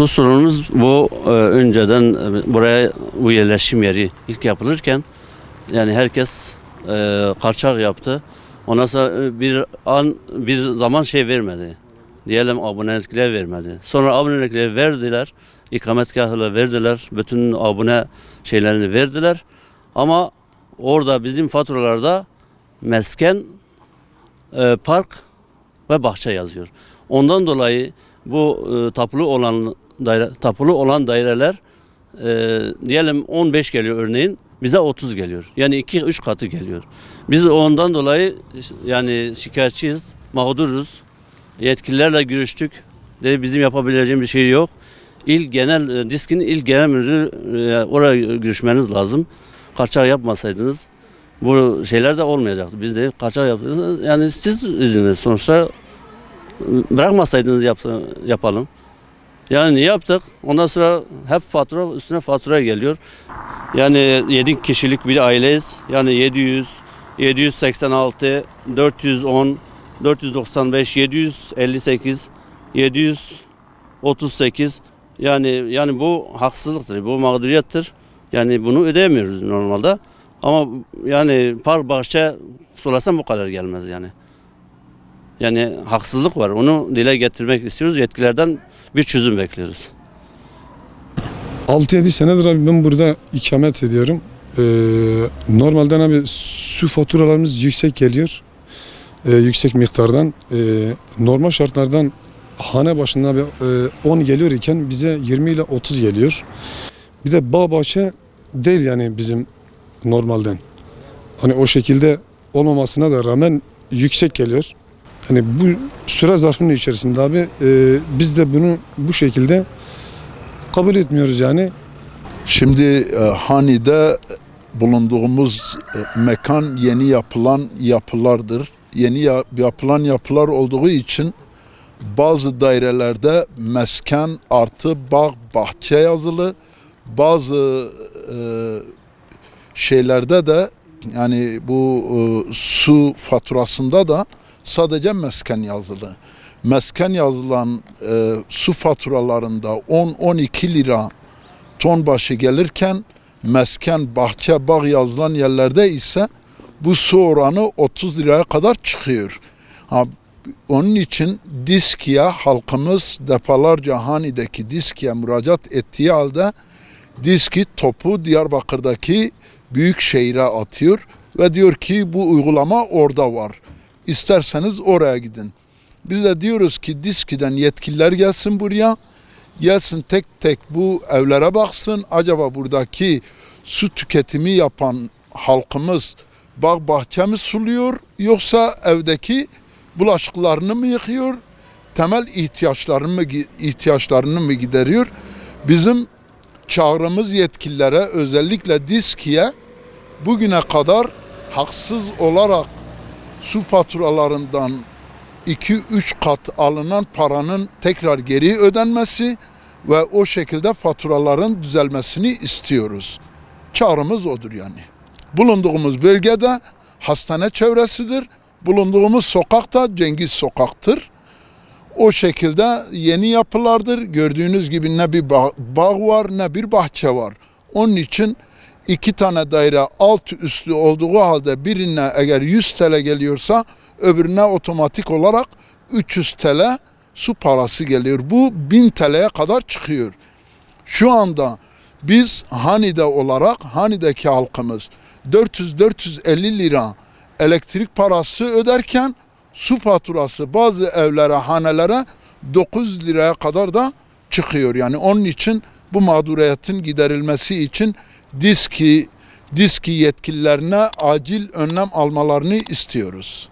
Su sorunumuz bu önceden buraya bu yerleşim yeri ilk yapılırken yani herkes kaçak yaptı. Ondan sonra bir zaman şey vermedi. Diyelim abonelikler vermedi. Sonra abonelikleri verdiler. İkametgahları verdiler. Bütün abone şeylerini verdiler. Ama orada bizim faturalarda mesken, park ve bahçe yazıyor. Ondan dolayı bu tapulu olan daireler diyelim 15 geliyor örneğin, bize 30 geliyor. Yani 2-3 katı geliyor. Biz ondan dolayı yani şikayetçiyiz, mağduruz. Yetkililerle görüştük. Dedi bizim yapabileceğimiz bir şey yok. DİSK'in il genel müdürü oraya görüşmeniz lazım. Kaçak yapmasaydınız bu şeyler de olmayacaktı. Biz de kaçak yaptınız. Yani siz izinli sonuçta bırakmasaydınız yapalım. Yani yaptık. Ondan sonra hep fatura üstüne fatura geliyor. Yani 7 kişilik bir aileyiz. Yani 700, 786, 410, 495, 758, 738. Yani bu haksızlıktır, bu mağduriyettir. Yani bunu ödeyemiyoruz normalde. Ama yani park bahçe sulasam bu kadar gelmez yani. Yani haksızlık var. Onu dile getirmek istiyoruz. Yetkilerden bir çözüm bekliyoruz. 6-7 senedir abi ben burada ikamet ediyorum. Normalden abi su faturalarımız yüksek geliyor. Yüksek miktardan. Normal şartlardan hane başına abi 10 geliyor iken bize 20 ile 30 geliyor. Bir de bağ bahçe değil yani bizim normalden. Hani o şekilde olmamasına da rağmen yüksek geliyor. Hani bu süre zarfının içerisinde abi biz de bunu bu şekilde kabul etmiyoruz yani. Şimdi Hani'de bulunduğumuz mekan yeni yapılan yapılardır. Yeni yapılan yapılar olduğu için bazı dairelerde mesken artı bağ bahçe yazılı. Bazı şeylerde de yani bu su faturasında da sadece mesken yazılı. Mesken yazılan su faturalarında 10-12 lira ton başı gelirken mesken, bahçe, bağ yazılan yerlerde ise bu su oranı 30 liraya kadar çıkıyor. Onun için DİSK'ye halkımız defalarca Hani'deki DİSK'ye müracaat ettiği halde DİSK topu Diyarbakır'daki büyük şehire atıyor ve diyor ki bu uygulama orada var. İsterseniz oraya gidin. Biz de diyoruz ki DİSK'den yetkililer gelsin buraya. Gelsin tek tek bu evlere baksın. Acaba buradaki su tüketimi yapan halkımız bağ bahçe mi suluyor yoksa evdeki bulaşıklarını mı yıkıyor? Temel ihtiyaçlarını mı gideriyor? Bizim çağrımız yetkililere, özellikle DİSK'ye bugüne kadar haksız olarak su faturalarından 2-3 kat alınan paranın tekrar geri ödenmesi ve o şekilde faturaların düzelmesini istiyoruz. Çağrımız odur yani. Bulunduğumuz bölgede hastane çevresidir. Bulunduğumuz sokakta Cengiz Sokak'tır. O şekilde yeni yapılardır. Gördüğünüz gibi ne bir bağ var ne bir bahçe var. Onun için 2 tane daire alt üstü olduğu halde birine eğer 100 TL geliyorsa öbürüne otomatik olarak 300 TL su parası geliyor. Bu 1000 TL'ye kadar çıkıyor. Şu anda biz Hani'de olarak Hani'deki halkımız 400-450 lira elektrik parası öderken su faturası bazı evlere, hanelere 900 liraya kadar da çıkıyor. Yani onun için bu mağduriyetin giderilmesi için DİSK yetkililerine acil önlem almalarını istiyoruz.